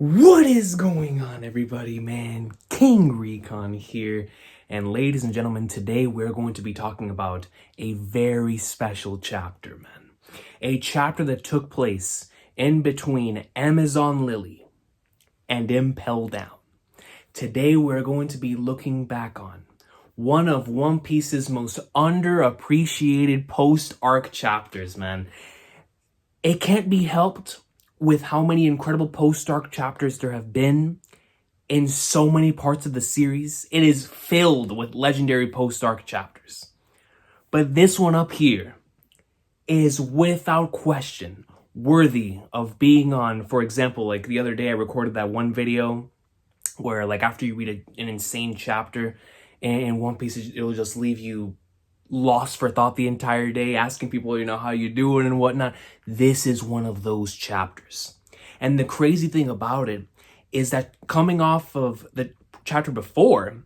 What is going on, everybody, man? King Recon here. And ladies and gentlemen, today we're going to be talking about a very special chapter, man. A chapter that took place in between Amazon Lily and Impel Down. Today we're going to be looking back on one of One Piece's most underappreciated post-arc chapters, man. It can't be helped with how many incredible post-arc chapters there have been in so many parts of the series. It is filled with legendary post-arc chapters. But this one up here is without question worthy of being on. For example, like the other day I recorded that one video where like after you read an insane chapter in One Piece, it'll just leave you lost for thought the entire day, asking people, how you doing and whatnot. This is one of those chapters. And the crazy thing about it is that coming off of the chapter before,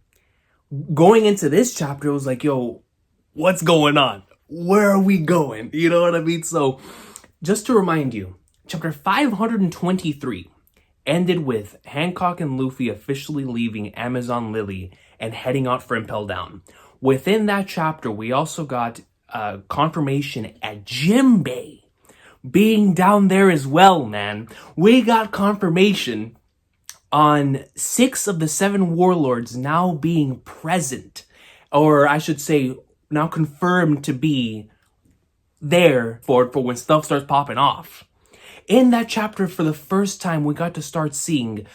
going into this chapter, it was like, yo, what's going on? Where are we going? You know what I mean? So just to remind you, chapter 523 ended with Hancock and Luffy officially leaving Amazon Lily and heading out for Impel Down. Within that chapter, we also got confirmation at Jimbei being down there as well, man. We got confirmation on 6 of the 7 warlords now being present, or I should say now confirmed to be there for when stuff starts popping off. In that chapter, for the first time, we got to start seeing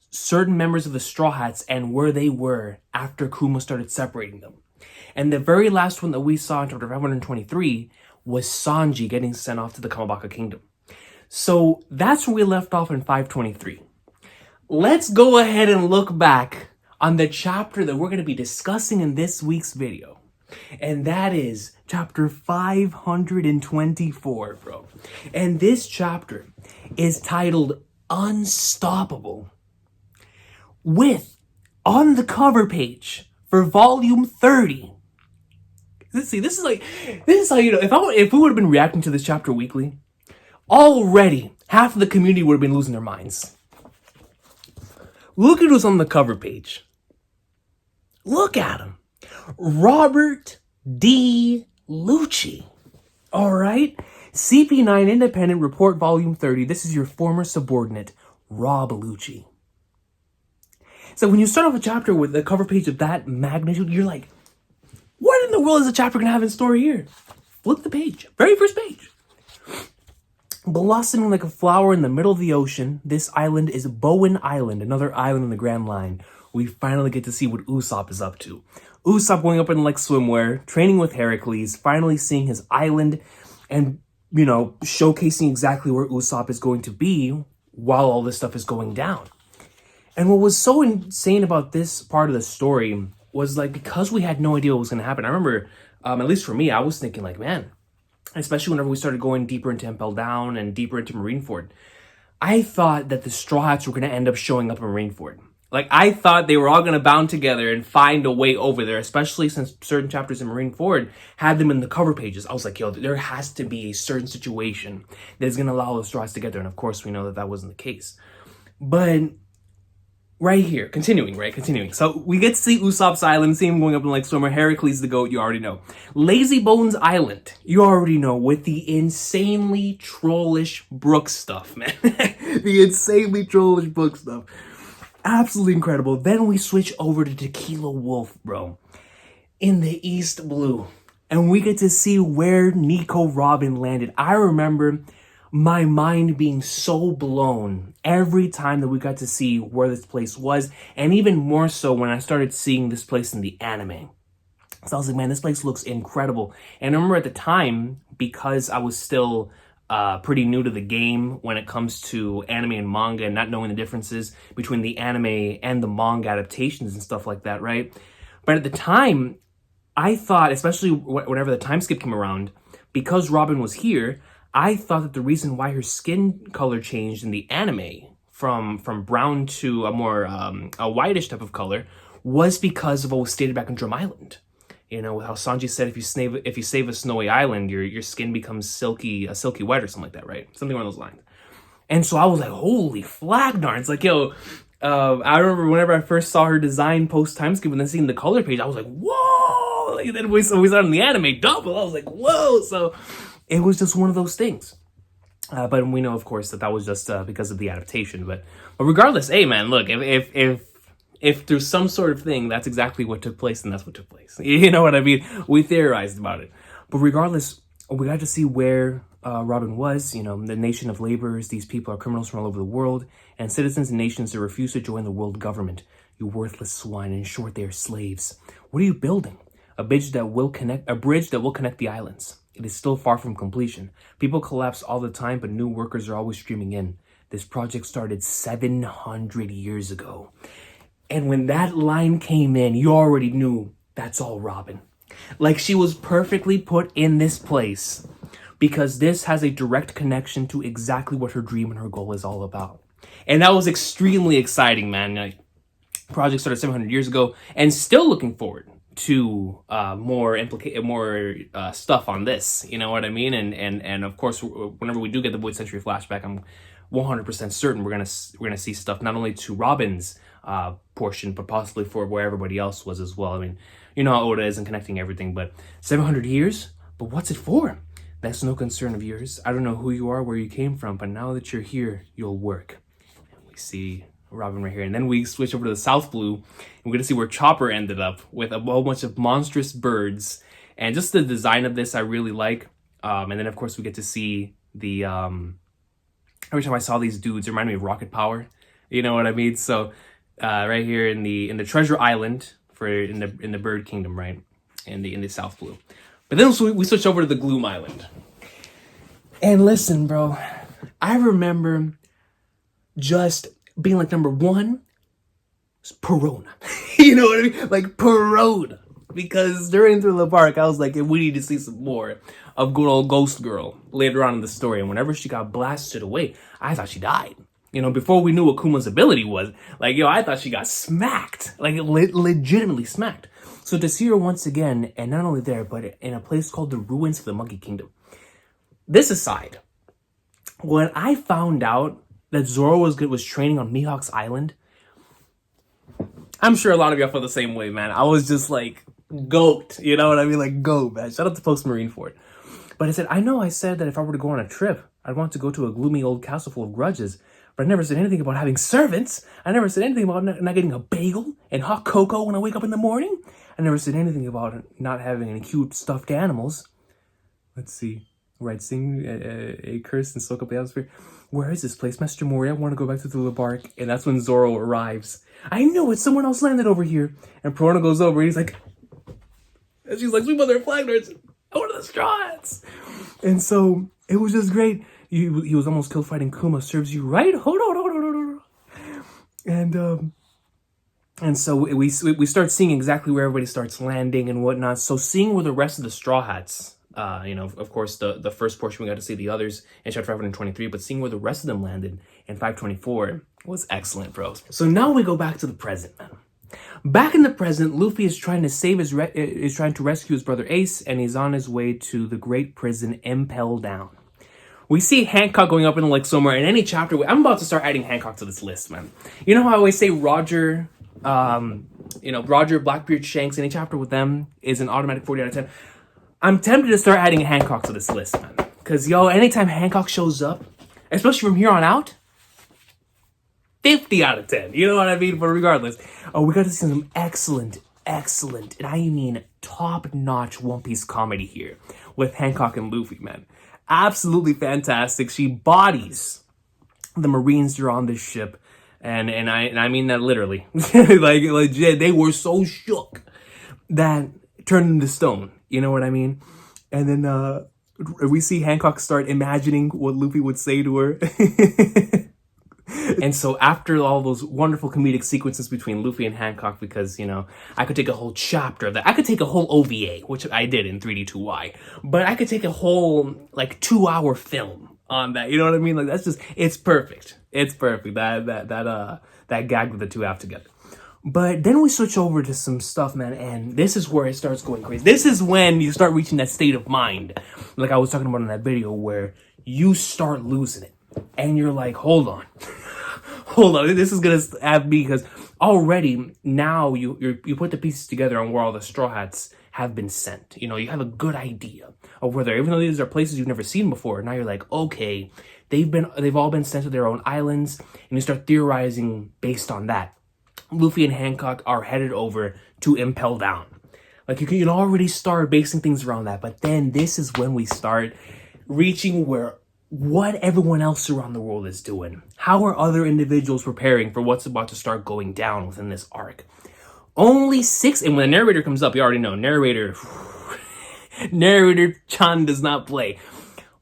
certain members of the Straw Hats and where they were after Kuma started separating them. And the very last one that we saw in chapter 523 was Sanji getting sent off to the Kamabaka Kingdom. So that's where we left off in 523. Let's go ahead and look back on the chapter that we're going to be discussing in this week's video. And that is chapter 524, bro. And this chapter is titled Unstoppable. With, on the cover page for volume 30. See, this is how, if we would have been reacting to this chapter weekly, already half of the community would have been losing their minds. Look at who's on the cover page. Look at him. Robert D. Lucci. All right? CP9 Independent Report Volume 30. This is your former subordinate, Rob Lucci. So when you start off a chapter with the cover page of that magnitude, you're like, what in the world is the chapter going to have in store here? Flip the page. Very first page. Blossoming like a flower in the middle of the ocean, this island is Bowen Island, another island in the Grand Line. We finally get to see what Usopp is up to. Usopp going up in like swimwear, training with Heracles, finally seeing his island, and, showcasing exactly where Usopp is going to be while all this stuff is going down. And what was so insane about this part of the story was like, because we had no idea what was going to happen. I remember, at least for me, I was thinking like, man, especially whenever we started going deeper into Impel Down and deeper into Marineford, I thought that the Straw Hats were going to end up showing up in Marineford. Like, I thought they were all going to bound together and find a way over there, especially since certain chapters in Marineford had them in the cover pages. I was like, yo, there has to be a certain situation that is going to allow the Straw Hats together. And of course, we know that that wasn't the case. But right here, continuing. So we get to see Usopp's Island, see him going up in like swimmer. Heracles the goat, you already know. Lazy Bones Island, you already know, with the insanely trollish Brook stuff, man. The insanely trollish Brook stuff. Absolutely incredible. Then we switch over to Tequila Wolf, bro, in the East Blue. And we get to see where Nico Robin landed. I remember my mind being so blown every time that we got to see where this place was, and even more so when I started seeing this place in the anime. So I was like, man, this place looks incredible. And I remember at the time, because I was still pretty new to the game when it comes to anime and manga and not knowing the differences between the anime and the manga adaptations and stuff like that, right? But at the time, I thought, especially whenever the time skip came around, because Robin was here, I thought that the reason why her skin color changed in the anime from brown to a more a whitish type of color was because of what was stated back on Drum Island. How Sanji said if you save a snowy island, your skin becomes silky white or something like that, right? Something along those lines. And so I was like, holy flag darn. It's like, yo, I remember whenever I first saw her design post timeskip and then seeing the color page, I was like, whoa. Like, then we saw it in the anime double. I was like, whoa. So it was just one of those things. But we know, of course, that was just because of the adaptation. But regardless, hey, man, look, if there's some sort of thing, that's exactly what took place, and that's what took place. You know what I mean? We theorized about it. But regardless, we got to see where Robin was. You know, the nation of laborers, these people are criminals from all over the world, and citizens and nations that refuse to join the world government. You worthless swine. In short, they are slaves. What are you building? A bridge that will connect the islands. It is still far from completion. People collapse all the time, but new workers are always streaming in. This project started 700 years ago. And when that line came in, you already knew that's all Robin. Like, she was perfectly put in this place because this has a direct connection to exactly what her dream and her goal is all about. And that was extremely exciting, man. Like, project started 700 years ago, and still looking forward to more stuff on this. You know what I mean? And of course, whenever we do get the Void Century flashback, I'm 100% certain we're gonna see stuff not only to Robin's portion, but possibly for where everybody else was as well. I mean, you know how Oda is in connecting everything, but 700 years? But what's it for? That's no concern of yours. I don't know who you are, where you came from, but now that you're here, you'll work. And we see Robin right here. And then we switch over to the South Blue, and we're going to see where Chopper ended up with a whole bunch of monstrous birds. And just the design of this, I really like. And then, of course, we get to see the... every time I saw these dudes, it reminded me of Rocket Power. You know what I mean? So right here in the Treasure Island, in the Bird Kingdom, right? In the South Blue. But then we switch over to the Gloom Island. And listen, bro, I remember just being like, number one, Perona. You know what I mean? Like, Perona. Because during Thriller Bark, I was like, we need to see some more of good old Ghost Girl later on in the story. And whenever she got blasted away, I thought she died. You know, before we knew what Kuma's ability was, like, yo, I thought she got smacked. Like, legitimately smacked. So to see her once again, and not only there, but in a place called the Ruins of the Monkey Kingdom. This aside, when I found out that Zoro was training on Mihawk's Island, I'm sure a lot of y'all feel the same way, man. I was just like, goat. You know what I mean? Like, go, man. Shout out to Post Marine for it. But I said that if I were to go on a trip, I'd want to go to a gloomy old castle full of grudges. But I never said anything about having servants. I never said anything about not getting a bagel and hot cocoa when I wake up in the morning. I never said anything about not having any cute stuffed animals. Let's see. Right, sing a curse and soak up the atmosphere. Where is this place? Master Mori, I want to go back to the bark. And that's when Zoro arrives. I know it. Someone else landed over here. And Perona goes over and he's like... And she's like, sweet mother of flagners. I want the straw hats. And so it was just great. He was almost killed fighting Kuma. Serves you right. Hold on. And so we start seeing exactly where everybody starts landing and whatnot. So seeing where the rest of the Straw Hats, you know, of course, the first portion we got to see the others in chapter 523, but seeing where the rest of them landed in 524 was excellent, bro. So now we go back to the present, man. Back in the present, Luffy is trying to rescue his brother Ace, and he's on his way to the great prison Impel Down. We see Hancock going up in like somewhere in any chapter. I'm about to start adding Hancock to this list, man. You know how I always say Roger, Roger, Blackbeard, Shanks, any chapter with them is an automatic 40 out of 10. I'm tempted to start adding Hancock to this list, man. Because, anytime Hancock shows up, especially from here on out, 50 out of 10. You know what I mean? But regardless, we got to see some excellent, and I mean top-notch One Piece comedy here with Hancock and Luffy, man. Absolutely fantastic. She bodies the Marines that are on this ship. And I mean that literally. Like, legit, they were so shook that it turned into stone. You know what I mean? And then we see Hancock start imagining what Luffy would say to her. And so after all those wonderful comedic sequences between Luffy and Hancock, because, I could take a whole chapter of that. I could take a whole OVA, which I did in 3D2Y. But I could take a whole, 2-hour film on that. You know what I mean? Like, that's just, it's perfect. It's perfect. That gag with the two have together. But then we switch over to some stuff, man, and this is where it starts going crazy. This is when you start reaching that state of mind, like I was talking about in that video, where you start losing it. And you're like, hold on. Hold on, this is gonna have me, because already now you put the pieces together on where all the Straw Hats have been sent. You know, you have a good idea of where they're, even though these are places you've never seen before. Now you're like, okay, they've all been sent to their own islands, and you start theorizing based on that. Luffy and Hancock are headed over to Impel Down. Like, you can already start basing things around that, but then this is when we start reaching where what everyone else around the world is doing. How are other individuals preparing for what's about to start going down within this arc? Only 6, and when the narrator comes up, you already know, narrator Chan does not play.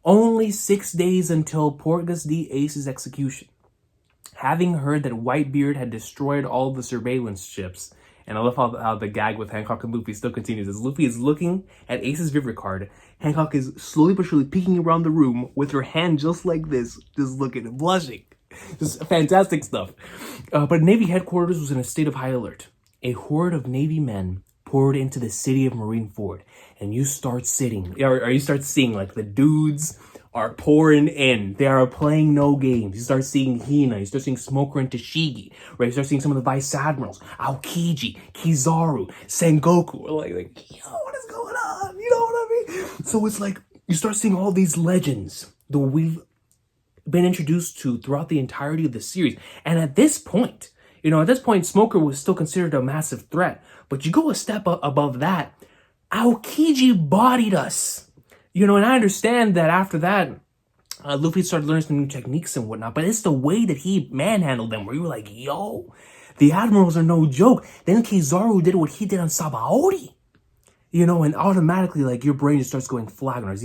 Only 6 days until Portgas D. Ace's execution. Having heard that Whitebeard had destroyed all the surveillance ships, and I love how the gag with Hancock and Luffy still continues. As Luffy is looking at Ace's Vivid card, Hancock is slowly but surely peeking around the room with her hand just like this, just looking and blushing. Just fantastic stuff. But Navy headquarters was in a state of high alert. A horde of Navy men poured into the city of Marineford, and you start seeing like the dudes are pouring in. They are playing no games. You start seeing Hina, you start seeing Smoker and Tashigi, right? You start seeing some of the Vice Admirals, Aokiji, Kizaru, Sengoku. Like, yo, what is going on? You know what I mean? So it's like, you start seeing all these legends that we've been introduced to throughout the entirety of the series. And at this point, Smoker was still considered a massive threat. But you go a step above that, Aokiji bodied us. And I understand that after that, Luffy started learning some new techniques and whatnot, but it's the way that he manhandled them where you were like, yo, the Admirals are no joke. Then Kizaru did what he did on Sabaody. And automatically, like, your brain just starts going flaggers.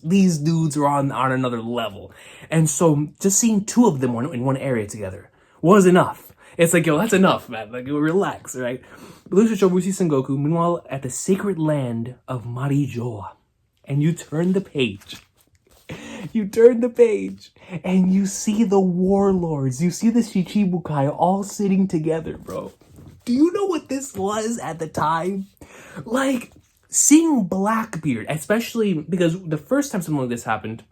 These dudes are on another level. And so just seeing 2 of them in one area together was enough. It's like, yo, that's enough, man. Like, relax, right? But Luffy showed Musi Sengoku, meanwhile, at the sacred land of Marijoa. And you turn the page. And you see the warlords. You see the Shichibukai all sitting together, bro. Do you know what this was at the time? Like, seeing Blackbeard, especially because the first time something like this happened,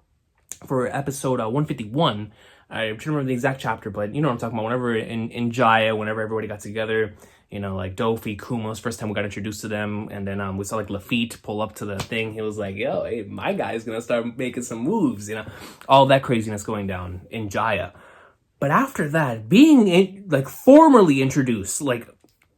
for episode 151, I'm trying to remember the exact chapter, but you know what I'm talking about. Whenever in Jaya, whenever everybody got together, like Dofi, Kuma's first time we got introduced to them, and then we saw like Lafitte pull up to the thing. He was like, yo, hey, my guy's gonna start making some moves, all that craziness going down in Jaya. But after that, being formally introduced, like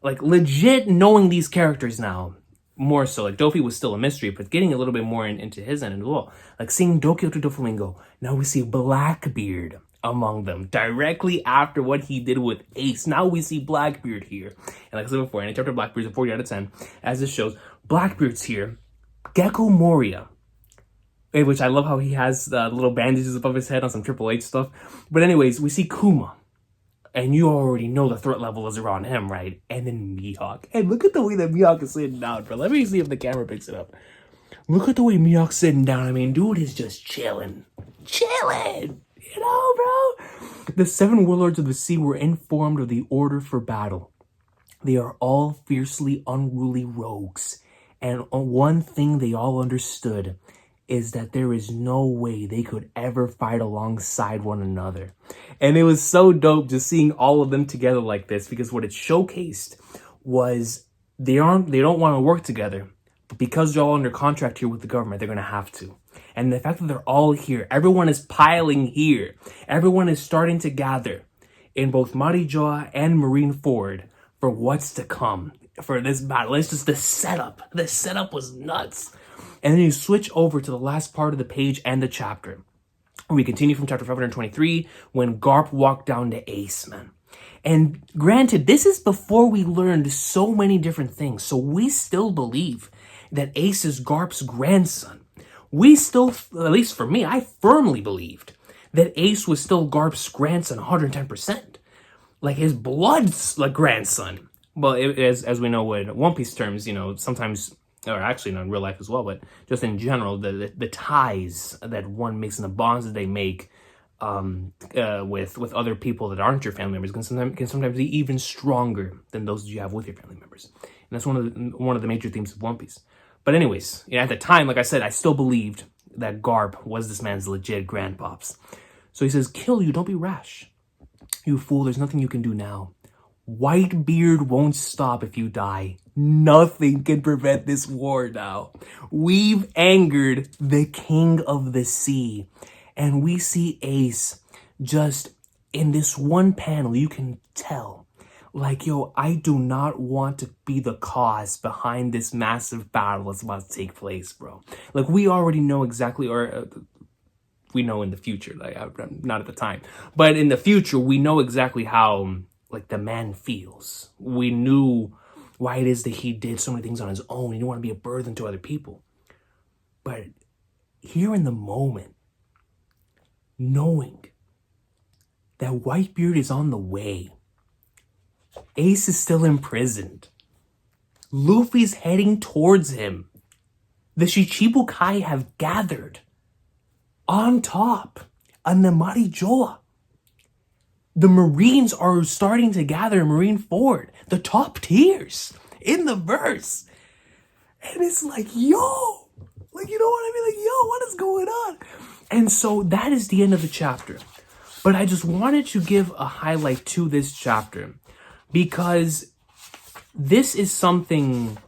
legit knowing these characters now, more so, like Dofi was still a mystery, but getting a little bit more into his end as well. Like seeing Dokyo to Doflamingo, now we see Blackbeard among them directly after what he did with Ace. Now we see Blackbeard here, and like I said before, any chapter Blackbeard's a 40 out of 10, as this shows. Blackbeard's here. Gecko Moria, which I love how he has little bandages above his head on some Triple H stuff. But anyways, we see Kuma, and you already know the threat level is around him, right? And then Mihawk, and look at the way that Mihawk is sitting down, bro. Let me see if the camera picks it up. Look at the way Mihawk's sitting down. I mean, dude is just chilling, bro. The 7 warlords of the sea were informed of the order for battle. They are all fiercely unruly rogues, and one thing they all understood is that there is no way they could ever fight alongside one another. And it was so dope just seeing all of them together like this, because what it showcased was they don't want to work together, but because they're all under contract here with the government, they're going to have to. And the fact that they're all here, everyone is piling here. Everyone is starting to gather in both Marijoa and Marineford for what's to come for this battle. It's just the setup. The setup was nuts. And then you switch over to the last part of the page and the chapter. We continue from chapter 523 when Garp walked down to Ace, man. And granted, this is before we learned so many different things. So we still believe that Ace is Garp's grandson. We still, at least for me, I firmly believed that Ace was still Garp's grandson 110%. Like his blood's like grandson. Well, as we know in One Piece terms, sometimes, or actually not in real life as well, but just in general, the ties that one makes and the bonds that they make with other people that aren't your family members can sometimes be even stronger than those that you have with your family members. And that's one of the major themes of One Piece. But anyways, at the time, like I said, I still believed that Garp was this man's legit grandpops. So he says, kill you, don't be rash. You fool, there's nothing you can do now. Whitebeard won't stop if you die. Nothing can prevent this war now. We've angered the king of the sea. And we see Ace just in this one panel, you can tell. Like, yo, I do not want to be the cause behind this massive battle that's about to take place, bro. Like, we already know exactly, or we know in the future, like, not at the time, but in the future, we know exactly how, like, the man feels. We knew why it is that he did so many things on his own. He didn't want to be a burden to other people. But here in the moment, knowing that Whitebeard is on the way, Ace is still imprisoned, Luffy's heading towards him, the Shichibukai have gathered on top on the Marijoa. The Marines are starting to gather in Marineford, the top tiers in the verse. And it's like, yo, like, you know what I mean? Like, yo, what is going on? And so that is the end of the chapter. But I just wanted to give a highlight to this chapter because this is something,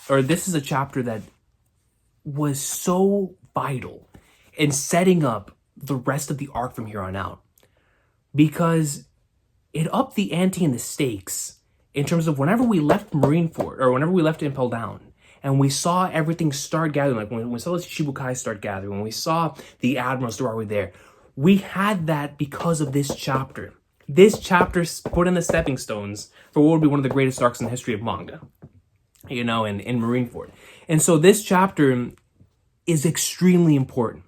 or this is a chapter that was so vital in setting up the rest of the arc from here on out. Because it upped the ante and the stakes in terms of whenever we left Marineford, or whenever we left Impel Down, and we saw everything start gathering, like when we saw the Shichibukai start gathering, when we saw the Admirals who are there, we had that because of this chapter. This chapter put in the stepping stones for what would be one of the greatest arcs in the history of manga, you know, in Marineford. And so this chapter is extremely important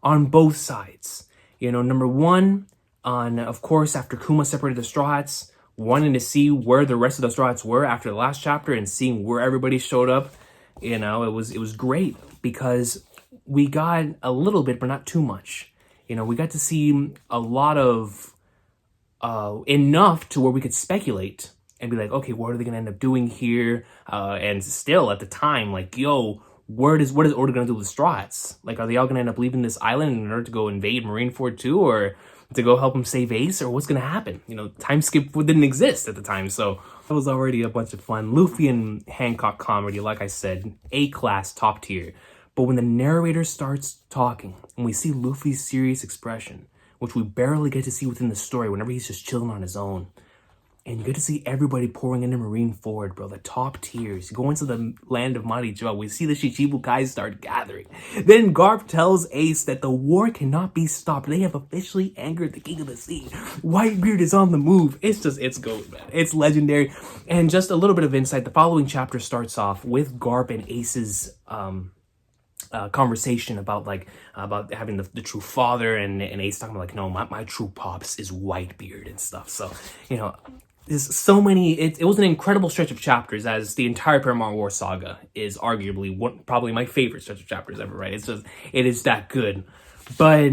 on both sides. You know, number one, of course, after Kuma separated the Straw Hats, wanting to see where the rest of the Straw Hats were after the last chapter and seeing where everybody showed up, you know, it was great because we got a little bit, but not too much. You know, we got to see a lot of, enough to where we could speculate and be like, okay, what are they going to end up doing here? And still at the time, like, yo, what is Oda going to do with the Straw Hats? Like, are they all going to end up leaving this island in order to go invade Marineford too, or to go help him save Ace, or what's going to happen? You know, time skip didn't exist at the time, so that was already a bunch of fun. Luffy and Hancock comedy, like I said, A-class, top tier. But when the narrator starts talking, and we see Luffy's serious expression, which we barely get to see within the story whenever he's just chilling on his own, and you get to see everybody pouring into Marineford, bro, the top tiers. You go into the land of Marijoa, we see the Shichibukai start gathering. Then Garp tells Ace that the war cannot be stopped. They have officially angered the King of the Sea. Whitebeard is on the move. It's gold, man. It's legendary. And just a little bit of insight, the following chapter starts off with Garp and Ace's conversation about having the true father, and Ace talking about, like, no, my true pops is Whitebeard and stuff. So, you know, there's so many. It was an incredible stretch of chapters, as the entire Paramount War saga is arguably probably my favorite stretch of chapters ever, right? It is that good. But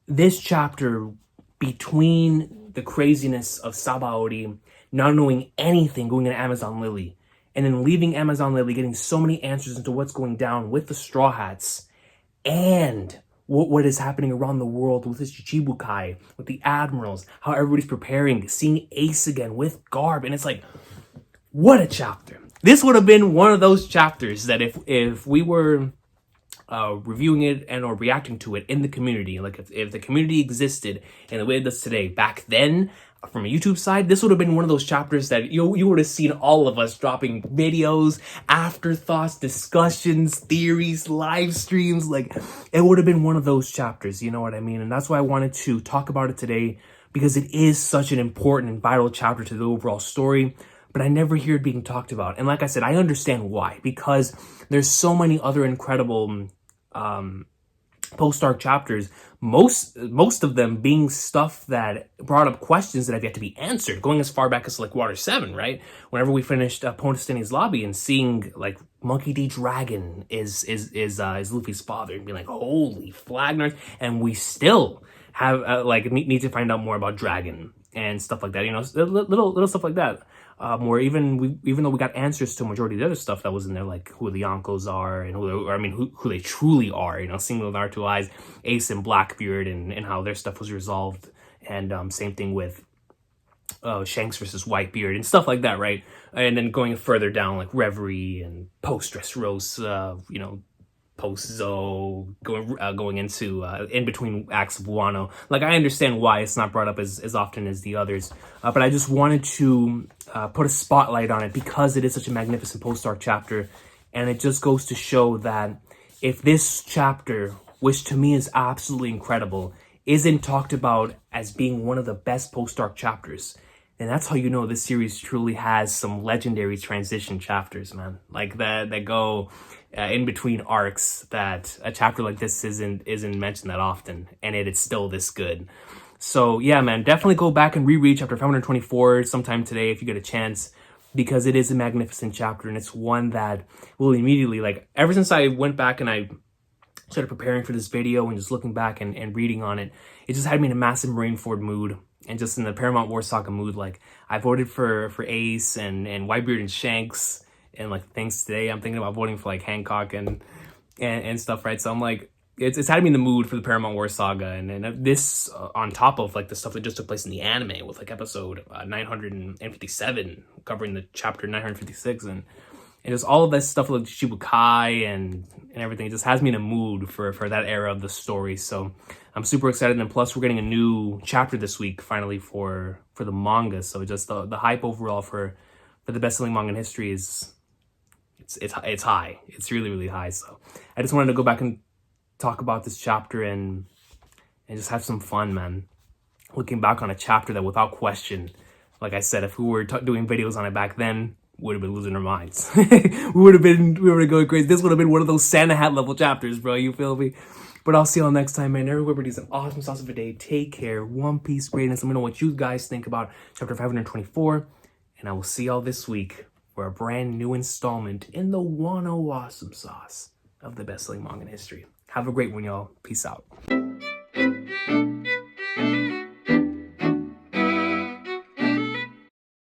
this chapter, between the craziness of Sabaody not knowing anything, going into Amazon Lily, and then leaving Amazon Lily, getting so many answers into what's going down with the Straw Hats, and what is happening around the world with the Shichibukai, with the Admirals, how everybody's preparing, seeing Ace again with Garb, and it's like, what a chapter. This would have been one of those chapters that if we were reviewing it and or reacting to it in the community, like if the community existed in the way it does today, back then, from a YouTube side, this would have been one of those chapters that you would have seen all of us dropping videos, afterthoughts, discussions, theories, live streams. Like, it would have been one of those chapters, you know what I mean? And that's why I wanted to talk about it today, because it is such an important and vital chapter to the overall story, but I never hear it being talked about. And like I said, I understand why, because there's so many other incredible post-arc chapters, most of them being stuff that brought up questions that have yet to be answered, going as far back as like Water 7, right? Whenever we finished Ponestini's Lobby and seeing like Monkey D. Dragon is Luffy's father, and being like, holy flagnard, and we still have need to find out more about Dragon and stuff like that. You know, little stuff like that. Or even though we got answers to a majority of the other stuff that was in there, like who the Yonkos are and who they truly are. You know, seeing with our two eyes, Ace and Blackbeard, and how their stuff was resolved, and same thing with Shanks versus Whitebeard and stuff like that, right? And then going further down, like Reverie and Post Dressrosa, you know, post Zoe, going into in between acts of Wano. Like, I understand why it's not brought up as often as the others, but I just wanted to put a spotlight on it because it is such a magnificent post-arc chapter, and it just goes to show that if this chapter, which to me is absolutely incredible, isn't talked about as being one of the best post-arc chapters, and that's how you know this series truly has some legendary transition chapters, man. Like that go in between arcs, that a chapter like this isn't mentioned that often, and it's still this good. So yeah, man, definitely go back and reread chapter 524 sometime today if you get a chance, because it is a magnificent chapter, and it's one that will immediately, like, ever since I went back and I started preparing for this video and just looking back and reading on it, it just had me in a massive Marineford mood, and just in the Paramount War Saga mood. Like, I voted for Ace and Whitebeard and Shanks, and like things today I'm thinking about voting for like Hancock and stuff, right? So I'm like, it's had me in the mood for the Paramount War Saga, and this on top of like the stuff that just took place in the anime with like episode 957 covering the chapter 956, and just all of that stuff like Shibukai and everything. It just has me in a mood for that era of the story. So I'm super excited. And plus we're getting a new chapter this week finally for the manga. So just the hype overall for the best-selling manga in history is it's high. It's really, really high. So I just wanted to go back and talk about this chapter and just have some fun, man. Looking back on a chapter that, without question, like I said, if we were doing videos on it back then, would have been losing our minds. we would have been going crazy. This would have been one of those Santa hat level chapters, bro. You feel me? But I'll see y'all next time, man. Everybody's an awesome sauce of a day. Take care. One Piece greatness. Let me know what you guys think about chapter 524. And I will see y'all this week for a brand new installment in the Wano awesome sauce of the best-selling manga in history. Have a great one, y'all. Peace out.